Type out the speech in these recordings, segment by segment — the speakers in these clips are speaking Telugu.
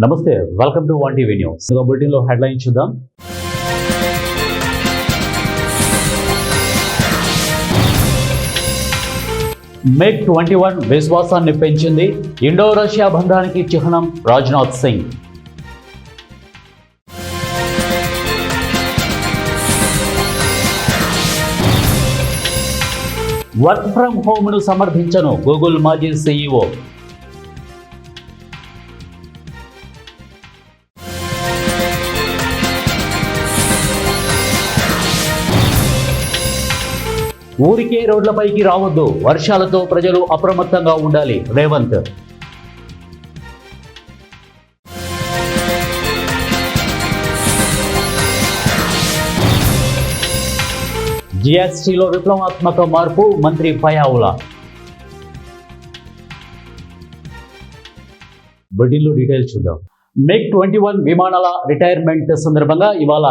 నమస్తే, welcome to One TV news. బులెటిన్లో హెడ్లైన్ చూద్దాం. MiG-21 విశ్వాసాన్ని పెంచింది. ఇండో రష్యా బంధానికి చిహ్నం రాజ్నాథ్ సింగ్. వర్క్ ఫ్రం హోమ్ను సమర్థించను గూగుల్ మాజీ CEO. ఊరికే రోడ్లపైకి రావద్దు, వర్షాలతో ప్రజలు అప్రమత్తంగా ఉండాలి రేవంత్. GSTలో విప్లవాత్మక మార్పు, మంత్రి పయావుల. బులెటిన్లో డీటెయిల్స్ చూద్దాం. MiG-21 విమానాల రిటైర్మెంట్ సందర్భంగా ఇవాళ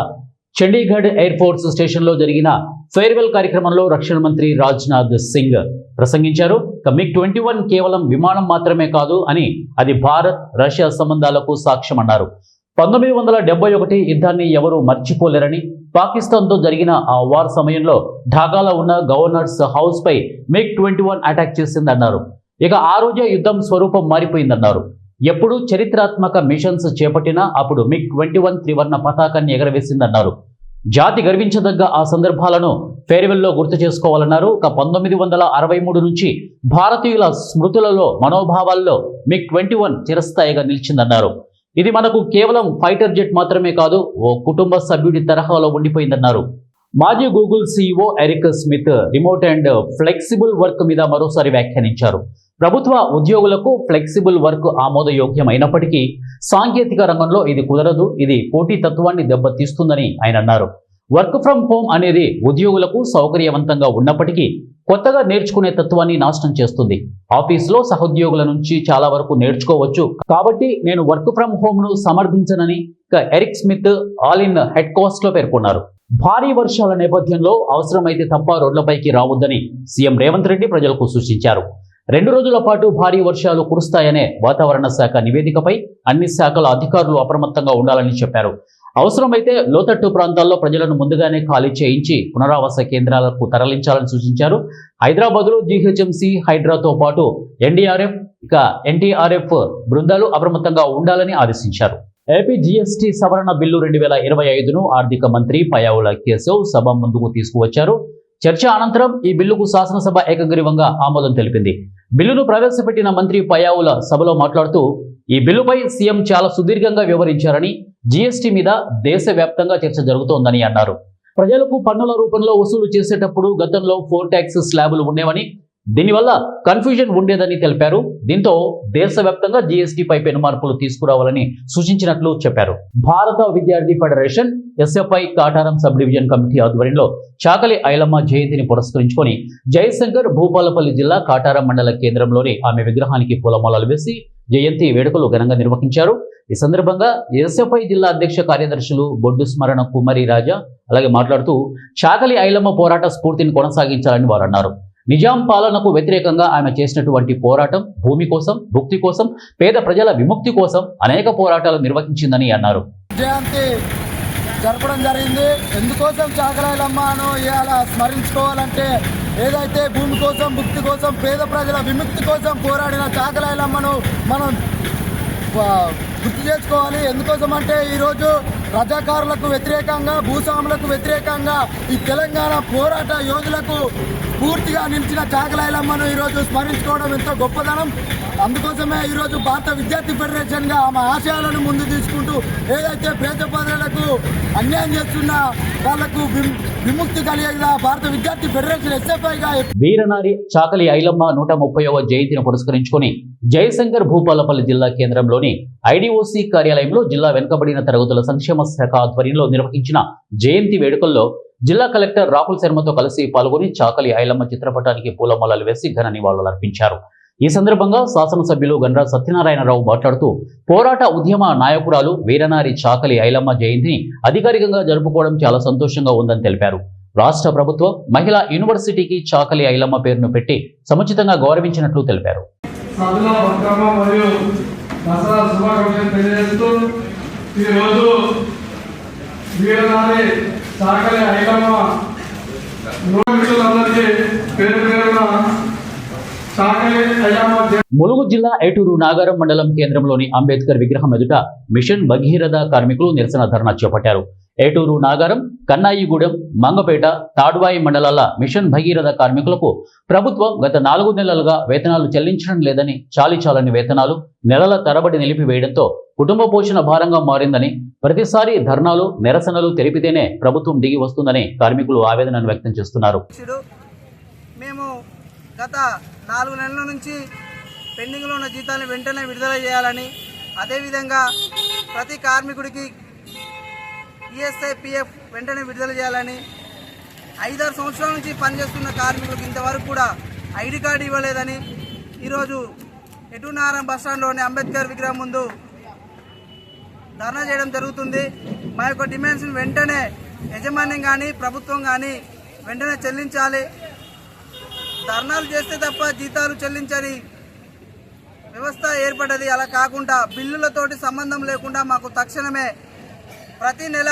చండీగఢ్ ఎయిర్ ఫోర్స్ స్టేషన్లో జరిగిన ఫేర్వెల్ కార్యక్రమంలో రక్షణ మంత్రి రాజ్నాథ్ సింగ్ ప్రసంగించారు. MiG-21 కేవలం విమానం మాత్రమే కాదు అని, అది భారత్ రష్యా సంబంధాలకు సాక్ష్యమన్నారు. 1971 యుద్ధాన్ని ఎవరూ మర్చిపోలేరని, పాకిస్తాన్తో జరిగిన ఆ వార్ సమయంలో ఢాకాలో ఉన్న గవర్నర్స్ హౌస్ పై MiG-21 అటాక్ చేసిందన్నారు. ఇక ఆ రోజే యుద్ధం స్వరూపం మారిపోయిందన్నారు. ఎప్పుడు చరిత్రాత్మక మిషన్స్ చేపట్టినా అప్పుడు MiG-21 త్రివర్ణ పతాకాన్ని ఎగరవేసిందన్నారు. జాతి గర్వించదగ్గ ఆ సందర్భాలను ఫేర్వెల్లో గుర్తు చేసుకోవాలన్నారు. 1963 నుంచి భారతీయుల స్మృతులలో, మనోభావాల్లో MiG-21 చిరస్థాయిగా నిలిచిందన్నారు. ఇది మనకు కేవలం ఫైటర్ జెట్ మాత్రమే కాదు, ఓ కుటుంబ సభ్యుడి తరహాలో ఉండిపోయిందన్నారు. మాజీ Google CEO Eric Smith remote and flexible work మీద మరోసారి వ్యాఖ్యానించారు. ప్రభుత్వ ఉద్యోగులకు ఫ్లెక్సిబుల్ వర్క్ ఆమోదయోగ్యమైనప్పటికీ సాంకేతిక రంగంలో ఇది కుదరదు, ఇది పోటీతత్వాన్ని దెబ్బతీస్తుందని ఆయన అన్నారు. వర్క్ ఫ్రం హోమ్ అనేది ఉద్యోగులకు సౌకర్యవంతంగా ఉన్నప్పటికీ కొత్తగా నేర్చుకునే తత్వాన్ని నాశనం చేస్తుంది. ఆఫీసులో సహోద్యోగుల నుంచి చాలా వరకు నేర్చుకోవచ్చు, కాబట్టి నేను వర్క్ ఫ్రం హోమ్ను సమర్థించనని ఎరిక్ స్మిత్ ఆల్ ఇన్ హెడ్ కాస్ట్ లో పేర్కొన్నారు. భారీ వర్షాల నేపథ్యంలో అవసరమైతే తప్ప రోడ్లపైకి రావద్దని సీఎం రేవంత్ రెడ్డి ప్రజలకు సూచించారు. 2 రోజుల పాటు భారీ వర్షాలు కురుస్తాయనే వాతావరణ శాఖ నివేదికపై అన్ని శాఖల అధికారులు అప్రమత్తంగా ఉండాలని చెప్పారు. అవసరమైతే లోతట్టు ప్రాంతాల్లో ప్రజలను ముందుగానే ఖాళీ చేయించి పునరావాస కేంద్రాలకు తరలించాలని సూచించారు. హైదరాబాద్లో GHMC, హైడ్రాతో పాటు NDRF, NTRF బృందాలు అప్రమత్తంగా ఉండాలని ఆదేశించారు. ఏపీ GST సవరణ బిల్లు 2025ను ఆర్థిక మంత్రి పయావుల కేశవ్ సభ ముందుకు తీసుకువచ్చారు. చర్చ అనంతరం ఈ బిల్లుకు శాసనసభ ఏకగ్రీవంగా ఆమోదం తెలిపింది. బిల్లును ప్రవేశపెట్టిన మంత్రి పయావుల సభలో మాట్లాడుతూ, ఈ బిల్లుపై సీఎం చాలా సుదీర్ఘంగా వివరించారని, GST మీద దేశవ్యాప్తంగా చర్చ జరుగుతోందని అన్నారు. ప్రజలకు పన్నుల రూపంలో వసూలు చేసేటప్పుడు గతంలో 4 ట్యాక్స్ స్లాబులు ఉండేవని, దీనివల్ల కన్ఫ్యూజన్ ఉండేదని తెలిపారు. దీంతో దేశవ్యాప్తంగా GST పై పెను మార్పులు తీసుకురావాలని సూచించినట్లు చెప్పారు. భారత విద్యార్థి federation SFI Kataram sub division committee ఆధ్వర్యంలో చాకలి ఐలమ్మ జయంతిని పురస్కరించుకొని జయశంకర్ భూపాలపల్లి జిల్లా కాటారం మండల కేంద్రంలోని ఆమె విగ్రహానికి పూలమాలలు వేసి జయంతి వేడుకలు ఘనంగా నిర్వహించారు. ఈ సందర్భంగా SFI జిల్లా అధ్యక్ష కార్యదర్శులు బొడ్డు స్మరణ కుమారి రాజా అలాగే మాట్లాడుతూ, చాకలి ఐలమ్మ పోరాట స్ఫూర్తిని కొనసాగించాలని వారు అన్నారు. నిజాం పాలనకు వ్యతిరేకంగా ఆమె చేసినటువంటి పోరాటం భూమి కోసం, భుక్తి కోసం, పేద ప్రజల విముక్తి కోసం అనేక పోరాటాలు నిర్వహించిందని అన్నారు. జయంతి జరపడం జరిగింది. ఎందుకోసం చాకలి ఐలమ్మను ఇవాళ స్మరించుకోవాలంటే, ఏదైతే భూమి కోసం, భుక్తి కోసం, పేద ప్రజల విముక్తి కోసం పోరాడిన చాకలి ఐలమ్మను మనం గుర్తు చేసుకోవాలి. ఎందుకోసం అంటే ఈరోజు రజాకారులకు వ్యతిరేకంగా, భూస్వాములకు వ్యతిరేకంగా ఈ తెలంగాణ పోరాట యోధులకు పూర్తిగా నిలిచిన చాకలి ఐలమ్మను ఈరోజు స్మరించుకోవడం ఎంతో గొప్పదనం. అందుకోసమే ఈరోజు భారత విద్యార్థి ఫెడరేషన్గా ఆమె ఆశయాలను ముందు తీసుకుంటూ, ఏదైతే పేద ప్రజలకు అన్యాయం చేస్తున్న వాళ్లకు విముక్తి కలిగేలా భారత విద్యార్థి ఫెడరేషన్ SFIగా వీరనారి చాకలి ఐలమ్మ 130వ జయంతిని పురస్కరించుకొని జయశంకర్ భూపాలపల్లి జిల్లా కేంద్రంలోని IDOC కార్యాలయంలో జిల్లా వెనుకబడిన తరగతుల సంక్షేమ శాఖ ఆధ్వర్యంలో నిర్వహించిన జయంతి వేడుకల్లో జిల్లా కలెక్టర్ రాహుల్ శర్మతో కలిసి పాల్గొని చాకలి ఐలమ్మ చిత్రపటానికి పూలమాలలు వేసి ఘన నివాళులర్పించారు. ఈ సందర్భంగా శాసనసభ్యులు గండ్ర సత్యనారాయణరావు మాట్లాడుతూ, పోరాట ఉద్యమ నాయకురాలు వీరనారి చాకలి ఐలమ్మ జయంతిని అధికారికంగా జరుపుకోవడం చాలా సంతోషంగా ఉందని తెలిపారు. రాష్ట్ర ప్రభుత్వం మహిళా యూనివర్సిటీకి చాకలి ఐలమ్మ పేరును పెట్టి సముచితంగా గౌరవించినట్లు తెలిపారు. దసరా శుభాకాంక్షలు తెలియజేస్తూ ఈరోజు వీరనారి సాకలి ఐలమ్మ మిత్రులందరికీ పేరు పేరున సాకలి ఐలమ్మ ములుగు జిల్లా ఏటూరు నాగారం మండలం కేంద్రంలోని అంబేద్కర్ విగ్రహం ఎదుట మిషన్ భగీరథ కార్మికులు నిరసన ధర్నా చేపట్టారు. ఏటూరు నాగారం, కన్నాయిగూడెం, మంగపేట, తాడ్వాయి మండలాల మిషన్ భగీరథ కార్మికులకు ప్రభుత్వం గత 4 నెలలుగా వేతనాలు చెల్లించడం లేదని, చాలీచాలని వేతనాలు నెలల తరబడి నిలిపివేయడంతో కుటుంబ పోషణ భారంగా మారిందని, ప్రతిసారి ధర్నాలు, నిరసనలు తెలిపితేనే ప్రభుత్వం దిగి వస్తుందని కార్మికులు ఆవేదనను వ్యక్తం చేస్తున్నారు. మేము గత 4 నెలల నుంచి పెండింగ్లో ఉన్న జీతాలను వెంటనే విడుదల చేయాలని, అదేవిధంగా ప్రతి కార్మికుడికి ఈఎస్ఐ, పిఎఫ్ వెంటనే విడుదల చేయాలని, 5-6 సంవత్సరాల నుంచి పనిచేస్తున్న కార్మికులకు ఇంతవరకు కూడా ఐడి కార్డు ఇవ్వలేదని ఈరోజు ఏటూరు నాగారం బస్టాండ్లోని అంబేద్కర్ విగ్రహం ముందు ధర్నా చేయడం జరుగుతుంది. మా యొక్క డిమాండ్స్ని వెంటనే యాజమాన్యం కానీ ప్రభుత్వం కానీ వెంటనే చెల్లించాలి. ధర్నాలు చేస్తే తప్ప జీతాలు చెల్లించని వ్యవస్థ ఏర్పడ్డది. అలా కాకుండా బిల్లులతోటి సంబంధం లేకుండా మాకు తక్షణమే ప్రతి నెల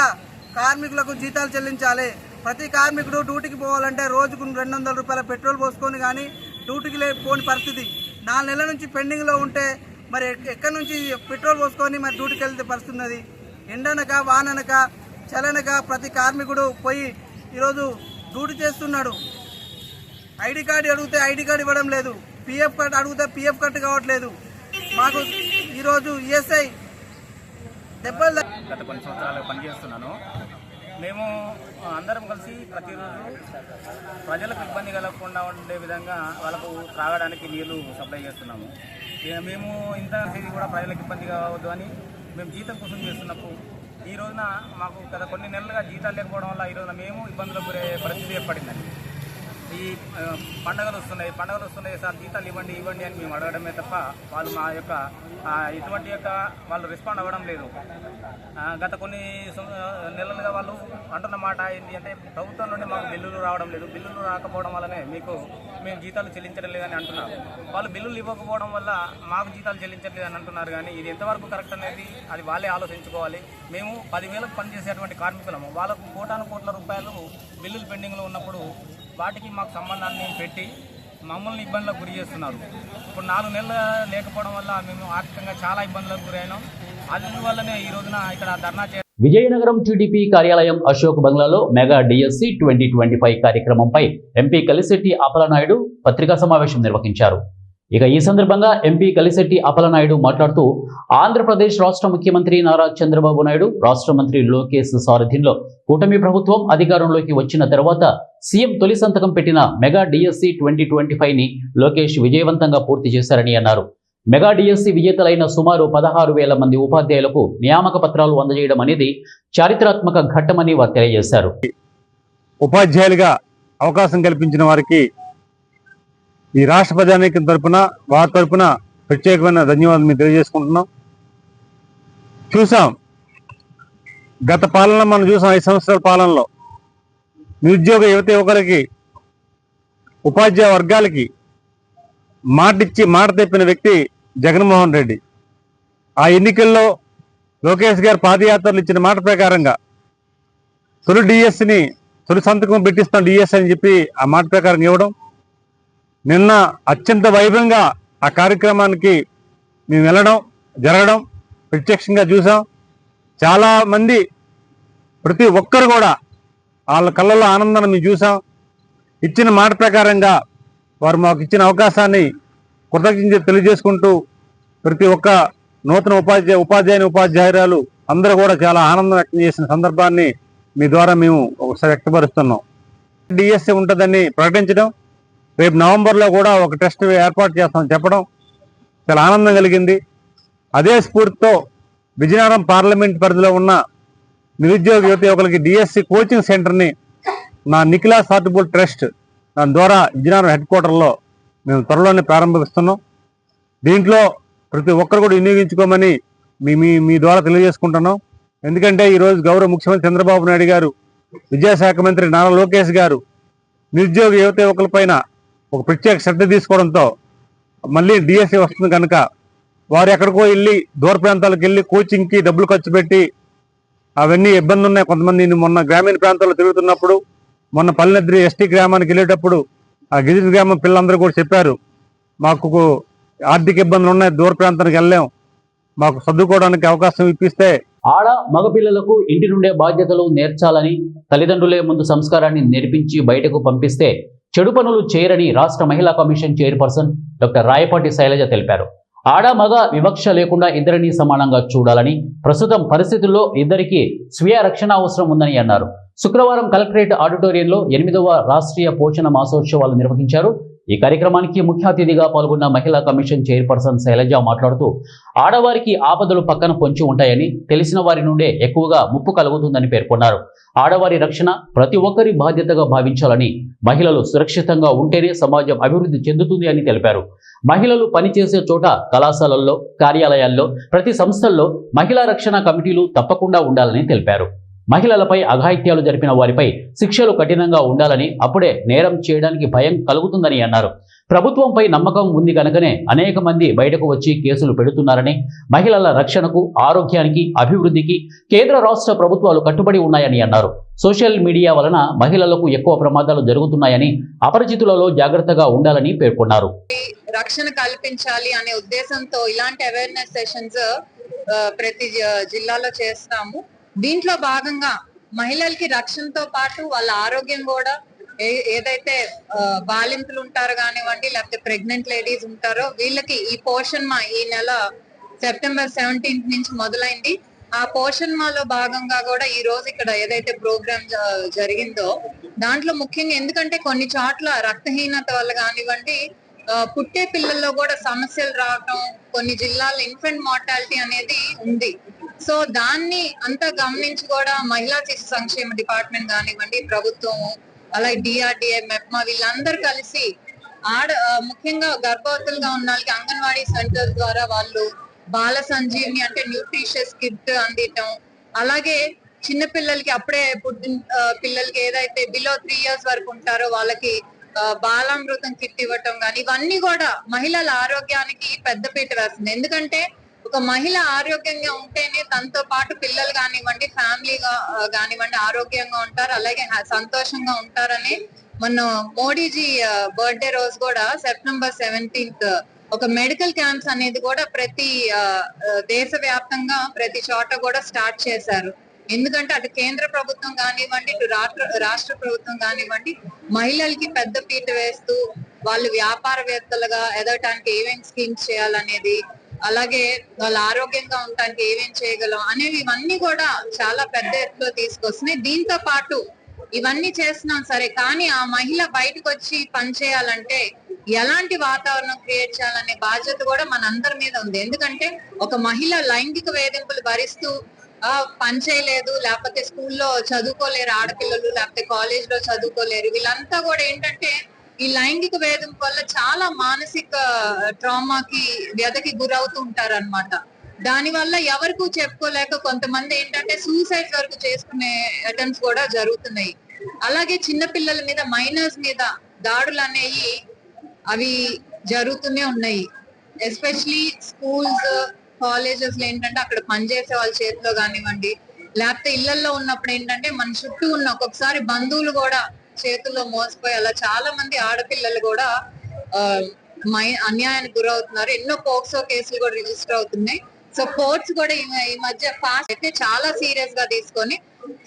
కార్మికులకు జీతాలు చెల్లించాలి. ప్రతి కార్మికుడు డ్యూటీకి పోవాలంటే రోజుకు 200 రూపాయల పెట్రోల్ పోసుకొని కానీ డ్యూటీకి పోని పరిస్థితి. 4 నెలల నుంచి పెండింగ్లో ఉంటే మరి ఎక్కడి నుంచి పెట్రోల్ పోసుకొని మరి డ్యూటీకి వెళ్తే పరిస్థితి ఉన్నది. ఎండనక వాననక చలనక ప్రతి కార్మికుడు పోయి ఈరోజు డ్యూటీ చేస్తున్నాడు. ఐడి కార్డు అడిగితే ఐడి కార్డు ఇవ్వడం లేదు, పిఎఫ్ కార్డు అడిగితే పిఎఫ్ కార్డు కావట్లేదు. మాకు ఈరోజు ఈఎస్ఐ గత కొన్ని సంవత్సరాలు పనిచేస్తున్నాను. మేము అందరం కలిసి ప్రతిరోజు ప్రజలకు ఇబ్బంది కలగకుండా ఉండే విధంగా వాళ్ళకు త్రాగడానికి నీళ్లు సప్లై చేస్తున్నాము. మేము ఇంత కూడా ప్రజలకు ఇబ్బంది కావద్దు అని మేము జీతం కోసం చేస్తున్నప్పుడు ఈ రోజున మాకు గత కొన్ని నెలలుగా జీతాలు లేకపోవడం వల్ల ఈ రోజున మేము ఇబ్బందులకు గురే పరిస్థితి ఏర్పడిందండి. ఈ పండుగలు వస్తున్నాయి సార్ జీతాలు ఇవ్వండి అని మేము అడగడమే తప్ప వాళ్ళు మా యొక్క ఇటువంటి వాళ్ళు రెస్పాండ్ అవ్వడం లేదు. గత కొన్ని నెలలుగా వాళ్ళు అంటున్న మాట ఏంటి అంటే ప్రభుత్వం నుండి మాకు బిల్లులు రావడం లేదు, బిల్లులు రాకపోవడం వల్లనే మేము జీతాలు చెల్లించడం లేదని అంటున్నారు. వాళ్ళు బిల్లులు ఇవ్వకపోవడం వల్ల మాకు జీతాలు చెల్లించట్లేదని అంటున్నారు. కానీ ఇది ఎంతవరకు కరెక్ట్ అనేది అది వాళ్ళే ఆలోచించుకోవాలి. మేము 10,000కు పనిచేసేటువంటి కార్మికులము, వాళ్ళకు కోట్ల రూపాయలు బిల్లులు పెండింగ్లో ఉన్నప్పుడు వాటికి మాకు సంబంధాన్ని పెట్టి మమ్మల్ని ఇబ్బందులకు గురి చేస్తున్నారు. ఇప్పుడు 4 నెలలు లేకపోవడం వల్ల మేము ఆర్థికంగా చాలా ఇబ్బందులకు గురైనాం. అందువల్లనే ఈ రోజున ఇక్కడ ధర్నా విజయనగరం టీడీపీ కార్యాలయం అశోక్ బంగ్లాలో మెగా డిఎస్సి 2025 కార్యక్రమంపై ఎంపీ కలిశెట్టి అప్పలనాయుడు పత్రికా సమావేశం నిర్వహించారు. ఇక ఈ సందర్భంగా ఎంపీ కలిశెట్టి అప్పలనాయుడు మాట్లాడుతూ ఆంధ్రప్రదేశ్ రాష్ట్ర ముఖ్యమంత్రి నారా చంద్రబాబు నాయుడు, రాష్ట్ర మంత్రి లోకేష్ సారథ్యంలో కూటమి ప్రభుత్వం అధికారంలోకి వచ్చిన తర్వాత సీఎం తొలి సంతకం పెట్టిన మెగా డిఎస్సి 2025ని లోకేష్ విజయవంతంగా పూర్తి చేశారని అన్నారు. మెగా డిఎస్సి విజేతలైన సుమారు 16,000 మంది ఉపాధ్యాయులకు నియామక పత్రాలు అందజేయడం అనేది చారిత్రాత్మక ఘట్టమని వారు తెలియజేశారు. ఉపాధ్యాయులుగా అవకాశం కల్పించిన వారికి ఈ రాష్ట్ర ప్రజానీకం తరపున వారి తరపున ప్రత్యేకమైన ధన్యవాదాలు మేము తెలియజేసుకుంటున్నాం. చూసాం గత పాలన మనం చూసాం 5 సంవత్సరాల పాలనలో నిరుద్యోగ యువకులకి, ఉపాధ్యాయ వర్గాలకి మాట తెప్పిన వ్యక్తి జగన్మోహన్ రెడ్డి. ఆ ఎన్నికల్లో లోకేష్ గారు పాదయాత్రలు ఇచ్చిన మాట ప్రకారంగా తొలి సంతకం పెట్టిస్తాం డిఎస్ అని చెప్పి ఆ మాట ప్రకారం ఇవ్వడం, నిన్న అత్యంత వైభవంగా ఆ కార్యక్రమానికి మేము జరగడం ప్రత్యక్షంగా చూసాం. చాలామంది ప్రతి ఒక్కరు కూడా వాళ్ళ కళ్ళల్లో ఆనందాన్ని మేము చూసాం. ఇచ్చిన మాట ప్రకారంగా వారు మాకు ఇచ్చిన అవకాశాన్ని కృతజ్ఞత తెలియజేసుకుంటూ ప్రతి ఒక్క నూతన ఉపాధ్యాయురాలు అందరూ కూడా చాలా ఆనందం వ్యక్తం చేసిన సందర్భాన్ని మీ ద్వారా మేము ఒకసారి వ్యక్తపరుస్తున్నాం. డిఎస్సి ఉంటుందని ప్రకటించడం, రేపు నవంబర్లో కూడా ఒక టెస్ట్ ఏర్పాటు చేస్తామని చెప్పడం చాలా ఆనందం కలిగింది. అదే స్ఫూర్తితో విజయనగరం పార్లమెంట్ పరిధిలో ఉన్న నిరుద్యోగ యువకులకి డిఎస్సి కోచింగ్ సెంటర్ని నా నిఖిలాస్ హార్టిబుల్ ట్రస్ట్ దాని ద్వారా విజయనగరం హెడ్ క్వార్టర్లో మేము త్వరలోనే ప్రారంభిస్తున్నాం. దీంట్లో ప్రతి ఒక్కరు కూడా వినియోగించుకోమని మీ ద్వారా తెలియజేసుకుంటున్నాం. ఎందుకంటే ఈరోజు గౌరవ ముఖ్యమంత్రి చంద్రబాబు నాయుడు గారు, విద్యాశాఖ మంత్రి నారా లోకేష్ గారు నిరుద్యోగ యువకులపైన ఒక ప్రత్యేక శ్రద్ధ తీసుకోవడంతో మళ్ళీ డిఎస్సి వస్తుంది కనుక వారు ఎక్కడికో వెళ్ళి దూర ప్రాంతాలకు వెళ్ళి కోచింగ్కి డబ్బులు ఖర్చు పెట్టి అవన్నీ ఇబ్బంది ఉన్నాయి. కొంతమంది మొన్న గ్రామీణ ప్రాంతాల్లో తిరుగుతున్నప్పుడు, మొన్న పల్లెద్రి ఎస్టీ గ్రామానికి వెళ్ళేటప్పుడు ఆ గిరిజన గ్రామం పిల్లలందరూ కూడా చెప్పారు, మాకు ఆర్థిక ఇబ్బందులు ఉన్నాయి, దూర ప్రాంతానికి వెళ్ళాం, మాకు చదువుకోవడానికి అవకాశం ఇప్పిస్తే. ఆడ మగపిల్లలకు ఇంటి నుండే బాధ్యతలు నేర్చాలని, తల్లిదండ్రులే ముందు సంస్కారాన్ని నేర్పించి బయటకు పంపిస్తే చెడు పనులు చేయరని రాష్ట్ర మహిళా commission chairperson doctor Rayapati Sailaja తెలిపారు. ఆడ మగ వివక్ష లేకుండా ఇద్దరిని సమానంగా చూడాలని, ప్రస్తుతం పరిస్థితుల్లో ఇద్దరికి స్వీయ రక్షణ అవసరం ఉందని అన్నారు. శుక్రవారం కలెక్టరేట్ ఆడిటోరియంలో 8వ రాష్ట్రీయ పోషణ మాసోత్సవాలు నిర్వహించారు. ఈ కార్యక్రమానికి ముఖ్య అతిథిగా పాల్గొన్న మహిళా కమిషన్ చైర్పర్సన్ శైలజ మాట్లాడుతూ, ఆడవారికి ఆపదలు పక్కన పొంచి ఉంటాయని, తెలిసిన వారి నుండే ఎక్కువగా ముప్పు కలుగుతుందని పేర్కొన్నారు. ఆడవారి రక్షణ ప్రతి ఒక్కరి బాధ్యతగా భావించాలని, మహిళలు సురక్షితంగా ఉంటేనే సమాజం అభివృద్ధి చెందుతుంది అని తెలిపారు. మహిళలు పనిచేసే చోట, కళాశాలల్లో, కార్యాలయాల్లో, ప్రతి సంస్థల్లో మహిళా రక్షణ కమిటీలు తప్పకుండా ఉండాలని తెలిపారు. మహిళలపై అఘాయిత్యాలు జరిపిన వారిపై శిక్షలు కఠినంగా ఉండాలని, అప్పుడే నేరం చేయడానికి భయం కలుగుతుందని అన్నారు. ప్రభుత్వంపై నమ్మకం ఉంది కనుకనే అనేక మంది బయటకు వచ్చి కేసులు పెడుతున్నారని, మహిళల రక్షణకు, ఆరోగ్యానికి, అభివృద్ధికి కేంద్ర రాష్ట్ర ప్రభుత్వాలు కట్టుబడి ఉన్నాయని అన్నారు. సోషల్ మీడియా వలన మహిళలకు ఎక్కువ ప్రమాదాలు జరుగుతున్నాయని, అపరిచితులలో జాగ్రత్తగా ఉండాలని పేర్కొన్నారు. రక్షణ కల్పించాలి అనే ఉద్దేశంతో ఇలాంటి అవేర్నెస్ సెషన్స్ ప్రతి జిల్లాలో చేస్తాము. దీంట్లో భాగంగా మహిళలకి రక్షణతో పాటు వాళ్ళ ఆరోగ్యం కూడా, ఏదైతే బాలింతలు ఉంటారో కానివ్వండి, లేకపోతే ప్రెగ్నెంట్ లేడీస్ ఉంటారో వీళ్ళకి ఈ పోషణ్ మా ఈ నెల సెప్టెంబర్ 17 నుంచి మొదలైంది. ఆ పోషణ్ మాలో భాగంగా కూడా ఈ రోజు ఇక్కడ ఏదైతే ప్రోగ్రామ్ జరిగిందో దాంట్లో ముఖ్యంగా, ఎందుకంటే కొన్ని చోట్ల రక్తహీనత వల్ల కానివ్వండి, పుట్టే పిల్లల్లో కూడా సమస్యలు రావటం, కొన్ని జిల్లాల్లో ఇన్ఫెంట్ మార్టాలిటీ అనేది ఉంది. సో దాన్ని అంతా గమనించి కూడా మహిళా శిశు సంక్షేమ డిపార్ట్మెంట్ కానివ్వండి, ప్రభుత్వం, అలాగే డిఆర్డిఏ, మెప్మా వీళ్ళందరూ కలిసి ముఖ్యంగా గర్భవతులుగా ఉన్న వాళ్ళకి అంగన్వాడీ సెంటర్ ద్వారా వాళ్ళు బాల సంజీవిని అంటే న్యూట్రిషియస్ కిట్ అందించడం, అలాగే చిన్న పిల్లలకి అప్పుడే పుట్టిన పిల్లలకి ఏదైతే బిలో 3 years వరకు ఉంటారో వాళ్ళకి బాలామృతం కిట్ ఇవ్వటం కానీ, ఇవన్నీ కూడా మహిళల ఆరోగ్యానికి పెద్దపీట వేస్తుంది. ఎందుకంటే ఒక మహిళ ఆరోగ్యంగా ఉంటేనే తనతో పాటు పిల్లలు కానివ్వండి, ఫ్యామిలీగా కానివ్వండి ఆరోగ్యంగా ఉంటారు, అలాగే సంతోషంగా ఉంటారని. మన మోడీజీ బర్త్డే రోజు కూడా సెప్టెంబర్ 17 ఒక మెడికల్ క్యాంప్స్ అనేది కూడా ప్రతి దేశవ్యాప్తంగా ప్రతి చోట కూడా స్టార్ట్ చేశారు. ఎందుకంటే అటు కేంద్ర ప్రభుత్వం కానివ్వండి, ఇటు రాష్ట్ర ప్రభుత్వం కానివ్వండి మహిళలకి పెద్ద పీట వేస్తూ వాళ్ళు వ్యాపారవేత్తలుగా ఎదగటానికి ఏమేమి స్కీమ్స్ చేయాలనేది, అలాగే వాళ్ళ ఆరోగ్యంగా ఉండటానికి ఏమేం చేయగలం అనేవి ఇవన్నీ కూడా చాలా పెద్ద ఎత్తులో తీసుకొస్తున్నాయి. దీంతో పాటు ఇవన్నీ చేస్తున్నాం సరే, కానీ ఆ మహిళ బయటకు వచ్చి పనిచేయాలంటే ఎలాంటి వాతావరణం క్రియేట్ చేయాలనే బాధ్యత కూడా మనందరి మీద ఉంది. ఎందుకంటే ఒక మహిళ లైంగిక వేధింపులు భరిస్తూ పని చేయలేదు, లేకపోతే స్కూల్లో చదువుకోలేరు ఆడపిల్లలు, లేకపోతే కాలేజ్ లో చదువుకోలేరు, వీళ్ళంతా కూడా ఏంటంటే ఈ లైంగిక వేధింపు వల్ల చాలా మానసిక ట్రామాకి, వ్యధకి గురవుతూ ఉంటారు అనమాట. దాని వల్ల ఎవరికి చెప్పుకోలేక కొంతమంది ఏంటంటే సూసైడ్ వరకు చేసుకునే అటెంప్ట్స్ కూడా జరుగుతున్నాయి. అలాగే చిన్న పిల్లల మీద, మైనర్స్ మీద దాడులు అనేవి అవి జరుగుతూనే ఉన్నాయి. ఎస్పెషలీ స్కూల్స్, కాలేజెస్ లో ఏంటంటే అక్కడ పనిచేసే వాళ్ళ చేతిలో కానివ్వండి, లేకపోతే ఇళ్లలో ఉన్నప్పుడు ఏంటంటే మన చుట్టూ ఉన్న ఒక్కొక్కసారి బంధువులు కూడా చేతుల్లో మోసపోయి అలా చాలా మంది ఆడపిల్లలు కూడా అన్యాయానికి గురవుతున్నారు. ఎన్నో పోక్సో కేసులు కూడా రిజిస్టర్ అవుతున్నాయి. సో కోర్ట్స్ కూడా ఈ మధ్య ఫాస్ట్ అయితే చాలా సీరియస్ గా తీసుకొని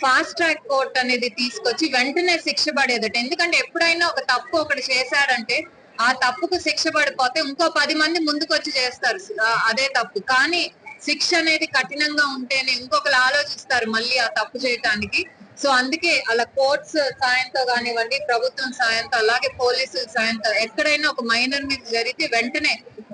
ఫాస్ట్ ట్రాక్ కోర్ట్ అనేది తీసుకొచ్చి వెంటనే శిక్ష పడేదట. ఎందుకంటే ఎప్పుడైనా ఒక తప్పు ఒకటి చేశాడంటే ఆ తప్పుకు శిక్ష పడిపోతే ఇంకో 10 మంది ముందుకు వచ్చి చేస్తారు అదే తప్పు. కానీ శిక్ష అనేది కఠినంగా ఉంటేనే ఇంకొకరు ఆలోచిస్తారు మళ్ళీ ఆ తప్పు చేయటానికి. సో అందుకే అలా కోర్ట్స్ సాయంతో కానివ్వండి, ప్రభుత్వం సాయంతో, అలాగే పోలీసుల సాయంతో ఎక్కడైనా ఒక మైనర్ మీద జరిగితే వెంటనే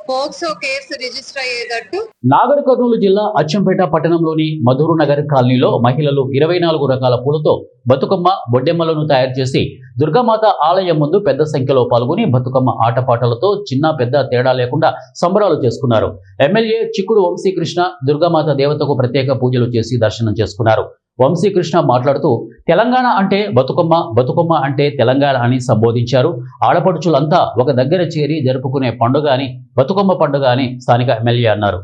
పోక్సో కేసు రిజిస్టర్ అయ్యేటట్టు. నాగర్ కర్నూలు జిల్లా అచ్చంపేట పట్టణంలోని మధురు నగర్ కాలనీలో మహిళలు 24 రకాల పూలతో బతుకమ్మ, బొడ్డెమ్మలను తయారు చేసి దుర్గామాత ఆలయం ముందు పెద్ద సంఖ్యలో పాల్గొని బతుకమ్మ ఆటపాటలతో చిన్న పెద్ద తేడా లేకుండా సంబరాలు చేసుకున్నారు. ఎమ్మెల్యే చిక్కుడు వంశీకృష్ణ దుర్గామాత దేవతకు ప్రత్యేక పూజలు చేసి దర్శనం చేసుకున్నారు. వంశీకృష్ణ మాట్లాడుతూ తెలంగాణ అంటే బతుకమ్మ, బతుకమ్మ అంటే తెలంగాణ అని సంబోధించారు. ఆడపడుచులంతా ఒక దగ్గర చేరి జరుపుకునే పండుగ అని బతుకమ్మ పండుగ అని స్థానిక ఎమ్మెల్యే అన్నారు.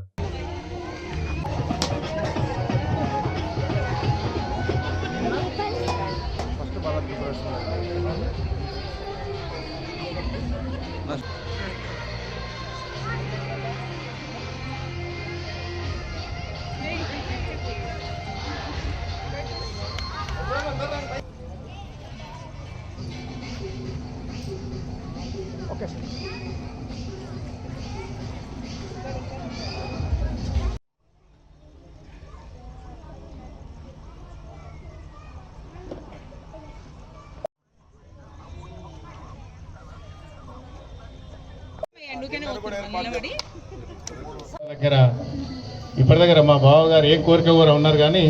ఇప్పటి మా బావగారు ఏ కోరిక కూడా ఉన్నారు కానీ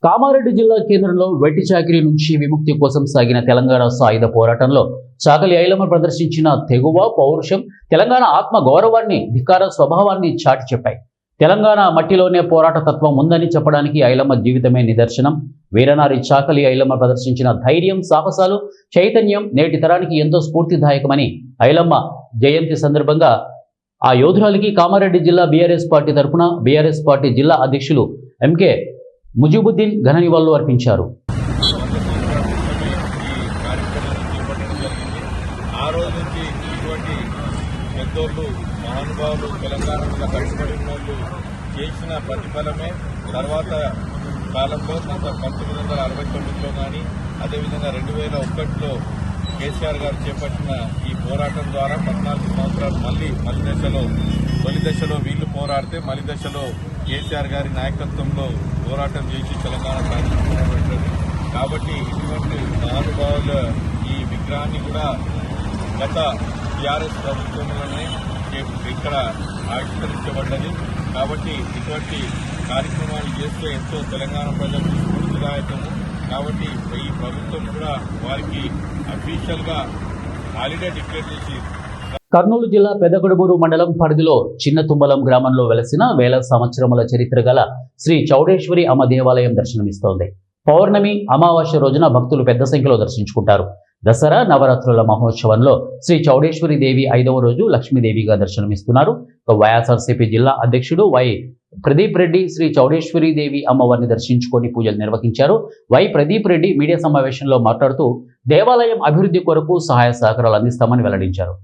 కామారెడ్డి జిల్లా కేంద్రంలో వెట్టి చాకిరీ నుంచి విముక్తి కోసం సాగిన తెలంగాణ సాయుధ పోరాటంలో చాకలి ఐలమ్మ ప్రదర్శించిన తెగువ, పౌరుషం తెలంగాణ ఆత్మ గౌరవాన్ని, ధిక్కార స్వభావాన్ని చాటి చెప్పాయి. తెలంగాణ మట్టిలోనే పోరాట తత్వం ఉందని చెప్పడానికి ఐలమ్మ జీవితమే నిదర్శనం. వీరనారి చాకలి ఐలమ్మ ప్రదర్శించిన ధైర్యం, సాహసాలు, చైతన్యం నేటి తరానికి ఎంతో స్ఫూర్తిదాయకమని ఐలమ్మ జయంతి సందర్భంగా ఆ యోధురాలికి కామారెడ్డి జిల్లా బీఆర్ఎస్ పార్టీ తరఫున బీఆర్ఎస్ పార్టీ జిల్లా అధ్యక్షులు ఎంకే ముజిబుద్దీన్ ఘన నివాళులు అర్పించారు. ఆ రోజు నుంచి ఇటువంటి పెద్దోళ్ళు, మహానుభావులు, తెలంగాణ మీద కష్టపడిన వాళ్ళు చేసిన ప్రతిఫలమే తర్వాత కాలంలో 1969లో కానీ అదేవిధంగా 2001లో కేసీఆర్ గారు చేపట్టిన ఈ పోరాటం ద్వారా 14 సంవత్సరాలు మళ్ళీ తొలి దశలో వీళ్ళు పోరాడితే మలి దశలో కేసీఆర్ గారి నాయకత్వంలో పోరాటం చేసి తెలంగాణ సాధించుకున్నటువంటి కాబట్టి ఇటువంటి మహానుభావుల ఈ విగ్రహాన్ని కూడా గత టీఆర్ఎస్ ప్రభుత్వంలోనే ఇక్కడ ఆవిష్కరించబడ్డది. కాబట్టి ఇటువంటి కార్యక్రమాలు చేస్తే ఎంతో తెలంగాణ ప్రజలకు స్ఫూర్తిదాయకము. కాబట్టి ఈ ప్రభుత్వం కూడా వారికి అఫీషియల్గా హాలిడే డిక్లేర్ చేసి కర్నూలు జిల్లా పెద్దగొడుగూరు మండలం పరిధిలో చిన్న తుమ్మలం గ్రామంలో వెలసిన వేల సంవత్సరముల చరిత్ర గల శ్రీ చౌడేశ్వరి అమ్మ దేవాలయం దర్శనమిస్తోంది. పౌర్ణమి, అమావాస్య రోజున భక్తులు పెద్ద సంఖ్యలో దర్శించుకుంటారు. దసరా నవరాత్రుల మహోత్సవంలో శ్రీ చౌడేశ్వరి దేవి 5వ రోజు లక్ష్మీదేవిగా దర్శనమిస్తున్నారు. వైఎస్ఆర్సీపీ జిల్లా అధ్యక్షుడు వై ప్రదీప్ రెడ్డి శ్రీ చౌడేశ్వరి దేవి అమ్మవారిని దర్శించుకొని పూజలు నిర్వహించారు. వై ప్రదీప్ రెడ్డి మీడియా సమావేశంలో మాట్లాడుతూ దేవాలయం అభివృద్ధి కొరకు సహాయ సహకారాలు అందిస్తామని వెల్లడించారు.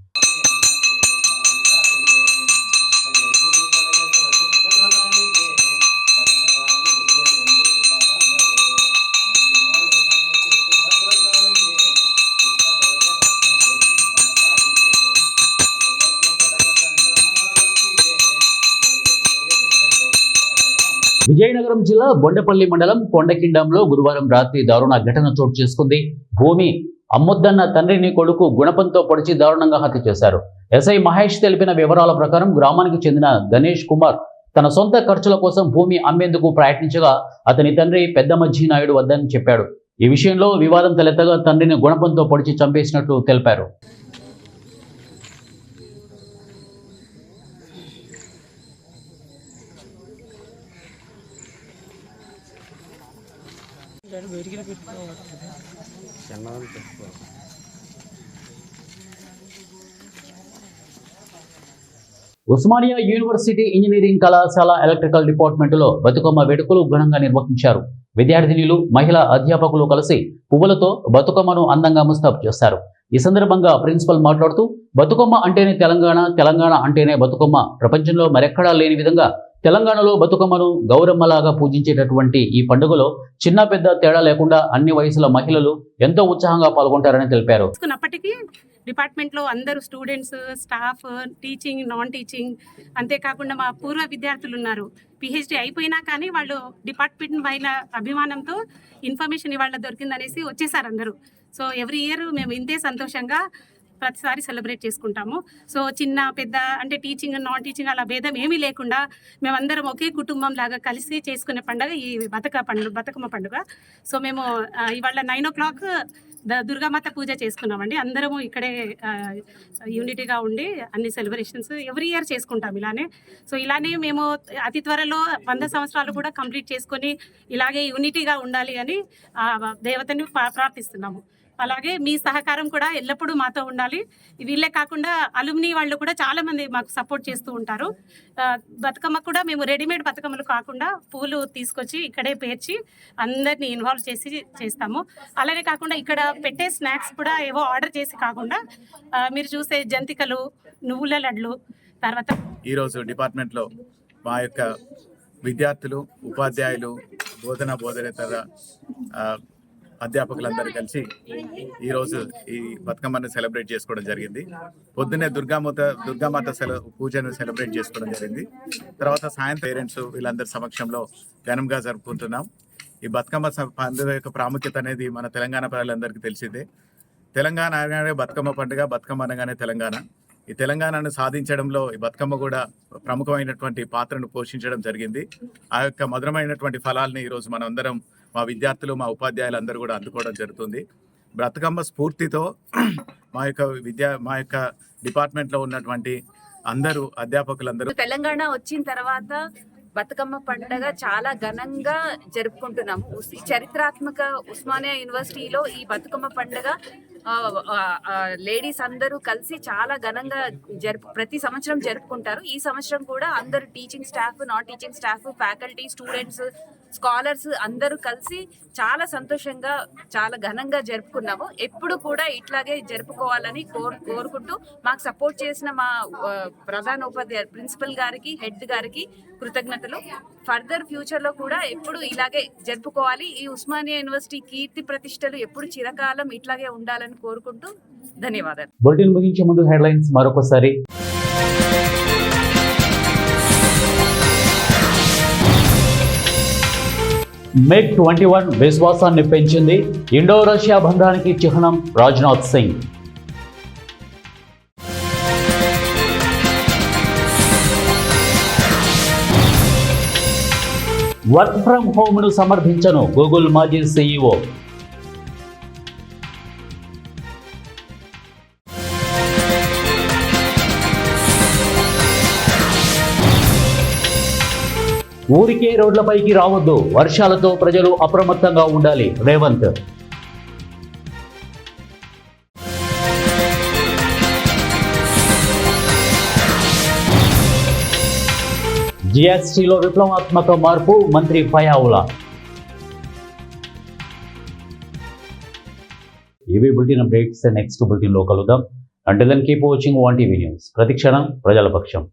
విజయనగరం జిల్లా బొండపల్లి మండలం కొండకిండంలో గురువారం రాత్రి దారుణ ఘటన చోటు చేసుకుంది. భూమి అమ్మొద్దన్న తండ్రిని కొడుకు గుణపంతో పొడిచి దారుణంగా హత్య చేశారు. ఎస్ఐ మహేష్ తెలిపిన వివరాల ప్రకారం గ్రామానికి చెందిన గణేష్ కుమార్ తన సొంత ఖర్చుల కోసం భూమి అమ్మేందుకు ప్రయత్నించగా అతని తండ్రి పెద్ద మజ్జి నాయుడు వద్దని చెప్పాడు. ఈ విషయంలో వివాదం తలెత్తగా తండ్రిని గుణపంతో పొడిచి చంపేసినట్లు తెలిపారు. ఉస్మానియా యూనివర్సిటీ ఇంజనీరింగ్ కళాశాల ఎలక్ట్రికల్ డిపార్ట్మెంటులో బతుకమ్మ వేడుకలు ఘనంగా నిర్వహించారు. విద్యార్థినులు, మహిళా అధ్యాపకులు కలిసి పువ్వులతో బతుకమ్మను అందంగా ముస్తాబు చేశారు. ఈ సందర్భంగా ప్రిన్సిపల్ మాట్లాడుతూ బతుకమ్మ అంటేనే తెలంగాణ, తెలంగాణ అంటేనే బతుకమ్మ, ప్రపంచంలో మరెక్కడా లేని విధంగా తెలంగాణలో బతుకమ్మను గౌరమ్మలాగా పూజించేటటువంటి ఈ పండుగలో చిన్న పెద్ద తేడా లేకుండా అన్ని వయసుల మహిళలు ఎంతో ఉత్సాహంగా పాల్గొంటారని తెలిపారు. డిపార్ట్మెంట్లో అందరూ students, staff, teaching, non teaching, అంతేకాకుండా మా పూర్వ విద్యార్థులు ఉన్నారు. పిహెచ్డి అయిపోయినా కానీ వాళ్ళు డిపార్ట్మెంట్ పైన అభిమానంతో ఇన్ఫర్మేషన్ ఇవాళ దొరికిందనేసి వచ్చేసారు అందరూ. సో ఎవ్రీ ఇయర్ మేము ఇంతే సంతోషంగా ప్రతిసారి సెలబ్రేట్ చేసుకుంటాము. సో చిన్న పెద్ద అంటే టీచింగ్, నాన్ టీచింగ్ అలా భేదం ఏమీ లేకుండా మేమందరం ఒకే కుటుంబం లాగా కలిసి చేసుకునే పండుగ ఈ బతుకమ్మ పండుగ. సో మేము ఇవాళ 9 o'clock దుర్గామాత పూజ చేసుకున్నామండి. అందరము ఇక్కడే యూనిటీగా ఉండి అన్ని సెలబ్రేషన్స్ ఎవ్రీ ఇయర్ చేసుకుంటాం ఇలానే. సో ఇలానే మేము అతి త్వరలో 100 సంవత్సరాలు కూడా కంప్లీట్ చేసుకొని ఇలాగే యూనిటీగా ఉండాలి అని దేవతని ప్రార్థిస్తున్నాము. అలాగే మీ సహకారం కూడా ఎల్లప్పుడూ మాతో ఉండాలి. వీళ్ళే కాకుండా అలుమినీ వాళ్ళు కూడా చాలా మంది మాకు సపోర్ట్ చేస్తూ ఉంటారు. బతుకమ్మ కూడా మేము రెడీమేడ్ బతుకమ్మలు కాకుండా పూలు తీసుకొచ్చి ఇక్కడే పేర్చి అందరినీ ఇన్వాల్వ్ చేసి చేస్తాము. అలానే కాకుండా ఇక్కడ పెట్టే స్నాక్స్ కూడా ఏవో ఆర్డర్ చేసి కాకుండా మీరు చూసే జంతికలు, నువ్వుల లడ్లు, తర్వాత ఈరోజు డిపార్ట్మెంట్లో మా యొక్క విద్యార్థులు, ఉపాధ్యాయులు, బోధనేతర అధ్యాపకులందరూ కలిసి ఈరోజు ఈ బతుకమ్మను సెలబ్రేట్ చేసుకోవడం జరిగింది. పొద్దున్నే దుర్గామాత పూజను సెలబ్రేట్ చేసుకోవడం జరిగింది. తర్వాత సాయంత్రం పేరెంట్స్ వీళ్ళందరి సమక్షంలో ఘనంగా జరుపుకుంటున్నాం. ఈ బతుకమ్మ పండుగ యొక్క ప్రాముఖ్యత అనేది మన తెలంగాణ ప్రజలందరికీ తెలిసిందే. తెలంగాణ అనగానే బతుకమ్మ పండుగ, బతుకమ్మ అనగానే తెలంగాణ. ఈ తెలంగాణను సాధించడంలో ఈ బతుకమ్మ కూడా ప్రముఖమైనటువంటి పాత్రను పోషించడం జరిగింది. ఆ యొక్క మధురమైనటువంటి ఫలాల్ని ఈరోజు మనం అందరం, మా విద్యార్థులు, మా ఉపాధ్యాయులు అందరూ కూడా అందుకోవడం జరుగుతుంది. బతుకమ్మ స్ఫూర్తితో మా యొక్క డిపార్ట్మెంట్లో ఉన్నటువంటి అందరూ అధ్యాపకులందరూ తెలంగాణ వచ్చిన తర్వాత బతుకమ్మ పండుగ చాలా ఘనంగా జరుపుకుంటున్నాము. చరిత్రాత్మక ఉస్మానియా యూనివర్సిటీలో ఈ బతుకమ్మ పండుగ లేడీస్ అందరూ కలిసి చాలా ఘనంగా ప్రతి సంవత్సరం జరుపుకుంటారు. ఈ సంవత్సరం కూడా అందరూ teaching staff, non teaching staff, faculty, students, scholars అందరూ కలిసి చాలా సంతోషంగా చాలా ఘనంగా జరుపుకున్నాము. ఎప్పుడు కూడా ఇట్లాగే జరుపుకోవాలని కోరుకుంటూ మాకు సపోర్ట్ చేసిన మా ప్రధానోపాధ్యాయులు, ప్రిన్సిపల్ గారికి, హెడ్ గారికి కృతజ్ఞతలు. ఫర్దర్ ఫ్యూచర్ లో కూడా ఎప్పుడు ఇలాగే జరుపుకోవాలి. ఈ ఉస్మానియా యూనివర్సిటీ కీర్తి ప్రతిష్టలు ఎప్పుడు చిరకాలం ఇట్లాగే ఉండాలని కోరుకుంటూ ధన్యవాదాలు. బులెటిన్ ముగించే ముందు హెడ్లైన్స్ మరొకసారి. మేక్ 21 విశ్వాసాన్ని పెంచింది. ఇండో రష్యా బంధానికి చిహ్నం రాజ్నాథ్ సింగ్. వర్క్ ఫ్రమ్ హోమ్ను సమర్థించను గూగుల్ మాజీ CEO. ఊరికే రోడ్లపైకి రావద్దు, వర్షాలతో ప్రజలు అప్రమత్తంగా ఉండాలి రేవంత్. GSTలో విప్లవాత్మక మార్పు, మంత్రి పయావుల. ఇవి బులెటిన్ అప్డేట్స్. నెక్స్ట్ బులెటిన్లో కలుద్దాం. Until then keep watching 1TV news. ప్రతిక్షణం ప్రజల పక్షం.